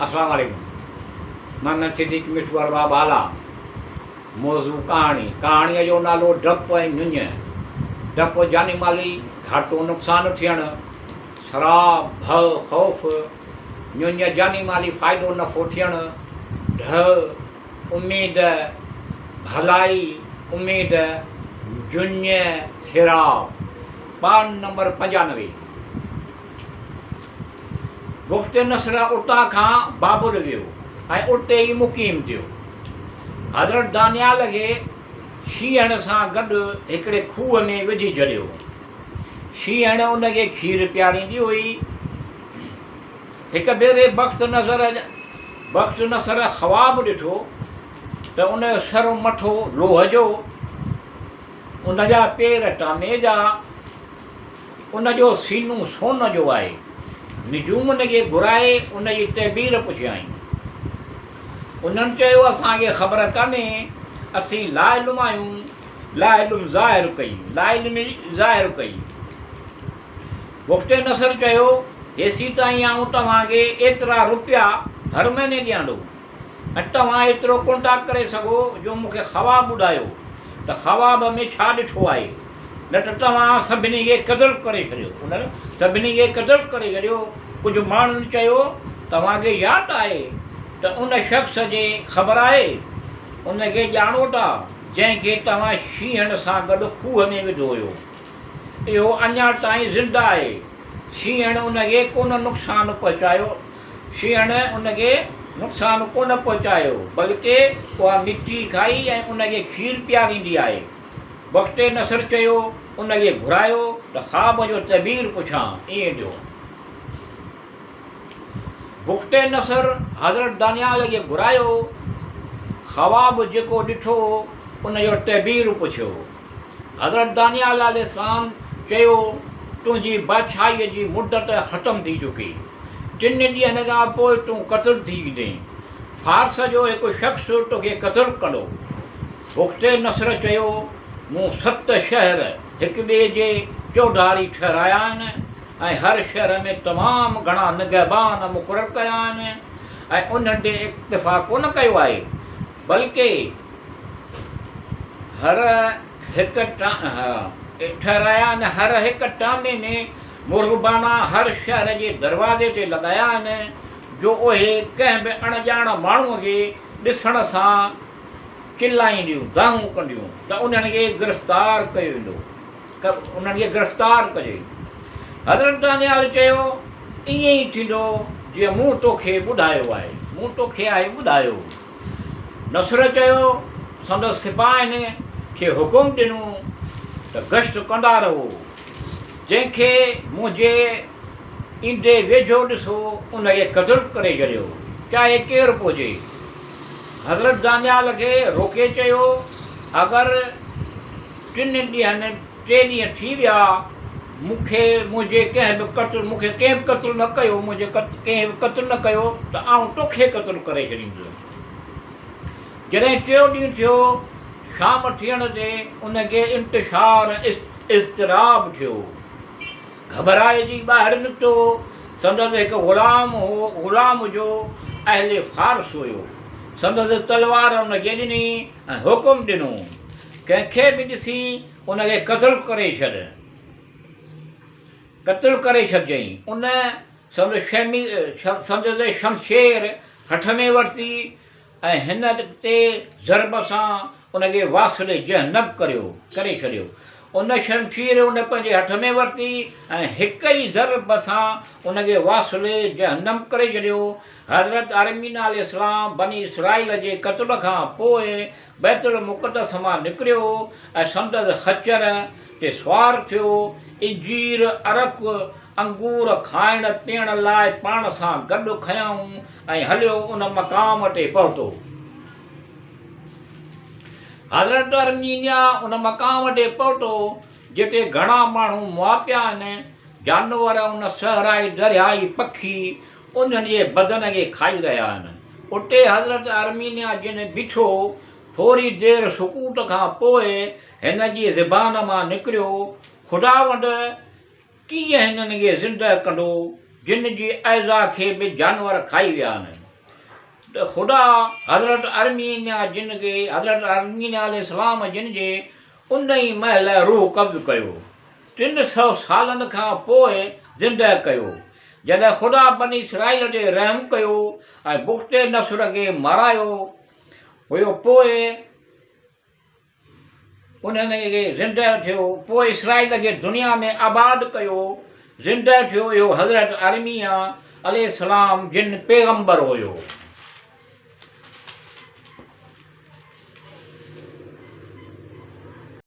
अस्सलाम वालेकुम। मैं सिद्दीक़ मिठवार बाला। मौजू कहाणीअ जो नालो डपु ऐं नुञ। डपु जानी माली घाटो नुक़सान थियणु, शराब भउ ख़ौफ़। नुञ जानी माली फ़ाइदो नफ़ो थियणु, ढ उम्मीद भलाई उम्मीद जुञ सिराब। बान नंबर 95। गुफ़्त नसर उतां खां बाबुल वियो ऐं उते ई मुक़ीम थियो। हज़रत दानियाल खे शींहण सां गॾु हिकिड़े खूह में विझी छॾियो। शींहण उनखे खीर पियारींदी हुई। हिकु भेरे बख़्त नसर ख़्वाबु ॾिठो त उनजो सर मथो लोह जो, उनजा पेर टामे जा, उनजो सीनो सोन जो आहे। निजूमन खे घुराए उनजी तहबीर पुछियाई। उन्हनि चयो, असांखे ख़बर कान्हे, असीं ला इल्म आहियूं, ला इल्म ज़ाहिर कई। गुफ़्त नसर चयो, हेसी ताईं आऊं तव्हांखे एतिरा रुपया हर महीने ॾियां थो ऐं तव्हां एतिरो कोन था करे सघो जो मूंखे ख़्वाबु ॿुधायो त ख़्वाब में छा ॾिठो आहे, न त तव्हां सभिनी खे क़दुरु करे छॾियो। कुझु माण्हुनि चयो, तव्हांखे यादि आहे त उन शख़्स जे ख़बर आहे, उनखे ॼाणो था जंहिंखे तव्हां शींहण सां गॾु खूह में विधो हुयो। इहो अञा ताईं ज़िंदा आहे। शींहण उनखे कोन नुक़सानु पहुचायो, बल्कि उहा मिटी खाई ऐं उनखे खीर पियारींदी आहे। वक़्त नसर चयो, उनखे घुरायो त ख़्वाब जो तबीर पुछां। ईअं ॾियो। गुफ़्त नसर हज़रत दानियाल खे घुरायो, ख़्वाब जेको ॾिठो उनजो तबीर पुछियो। हज़रत दानियाल अलैहिस्सलाम चयो, तुंहिंजी बादशाहीअ जी मुदत ख़तमु थी चुकी। 3 ॾींहंनि खां पोइ तूं क़तलु थी वेंदे। फ़ारस जो हिकु शख़्स तोखे क़तलु कंदो। गुफ़्त नसर चयो, मूं 7 शहर हिक ॿिए जे चौधारी ठहिराया आहिनि ऐं हर शहर में तमामु घणा निगहबान मुक़ररु कया आहिनि ऐं उन्हनि ते इक्तिफ़ा कोन कयो आहे, बल्कि हर हिकु टामे में मुर्गबाना हर शहर जे दरवाज़े ते लॻाया आहिनि, जो उहे कंहिं बि अणॼाण माण्हूअ खे ॾिसण सां चिलाईंदियूं, दाहूं कंदियूं त उन्हनि खे गिरफ़्तार कजे। हज़रत दानियाल चयो, ईअं ई थींदो जीअं मूं तोखे आहे ॿुधायो। नसर चयो, संदसि सिपाहियुनि खे हुकुम ॾिनो त गश्त कंदा रहो, जंहिंखे मुंहिंजे ईंदे वेझो ॾिसो उनखे क़तलु करे छॾियो, चाहे केरु बि हुजे। हज़रत दानियाल खे रोके चयो, अगरि 3 ॾींहं थी विया, मूंखे कंहिं बि क़तलु न कयो त आउं तोखे क़तलु करे छॾींदुसि। जॾहिं 3 ॾींहं थियो, शाम थियण ते उनखे इंतिशार इज़्तिराब थियो। घबराइजी ॿाहिरि निकितो। संदसि हिकु ग़ुलाम जो अहले फ़ारस हुयो। संदसि तलवार उनखे ॾिनी ऐं हुकुम ॾिनो, कंहिंखे बि ॾिसी उनखे क़तलु करे छॾियईं। उन संदसि शमशेर हथ में वरिती ऐं हिन ते ज़रब सां उनखे वासिले जहन्नम करे छॾियो। उन शमशीर उन पंहिंजे हथ में वरिती ऐं हिक ई ज़रब सां उनखे वासिले जहन्नम करे छॾियो। हज़रत अरमीन अलैहिस्सलाम बनी इसराइल जे क़त्ल खां पोइ बैतुल मुक़द्दस मां निकिरियो ऐं संदसि खच्चर ते सुवार थियो। इंजीर अरक अंगूर खाइण पीअण लाइ पाण सां गॾु खयऊं ऐं हलियो उन मक़ाम ते पहुतो। हज़रत अरमीनिया उन मक़ाम ते पहुतो जिते घणा माण्हू मुआपिया आहिनि। जानवर उन सहराई दरियाई पखी उन्हनि जे बदन खे खाई रहिया आहिनि। उते हज़रत अरमीनिया जिन बीठो, थोरी देरि सुकूत खां पोइ हिन जी ज़बान मां निकिरियो, ख़ुदावंद कीअं हिननि खे ज़िंदह कंदो जिन जी अज़ा खे बि जानवर खाई विया आहिनि। त ख़ुदा हज़रत अरमीन जिन खे हज़रत अरमीन अलैहिस्सलाम जिन जे उन ई महिल रूह कब्ज़ कयो 300 सालनि खां पोइ ज़िंदह कयो। जॾहिं ख़ुदा बनी इसराईल ते रहम कयो ऐं बुख़्ते नसर खे मारायो हुयो, पोइ उन्हनि खे ज़िंदह थियो, पोइ इसराईल खे दुनिया में आबाद कयो, ज़िंदह थियो इहो हज़रत अरमीया अलैहिस्सलाम जिन पैगंबर हुयो।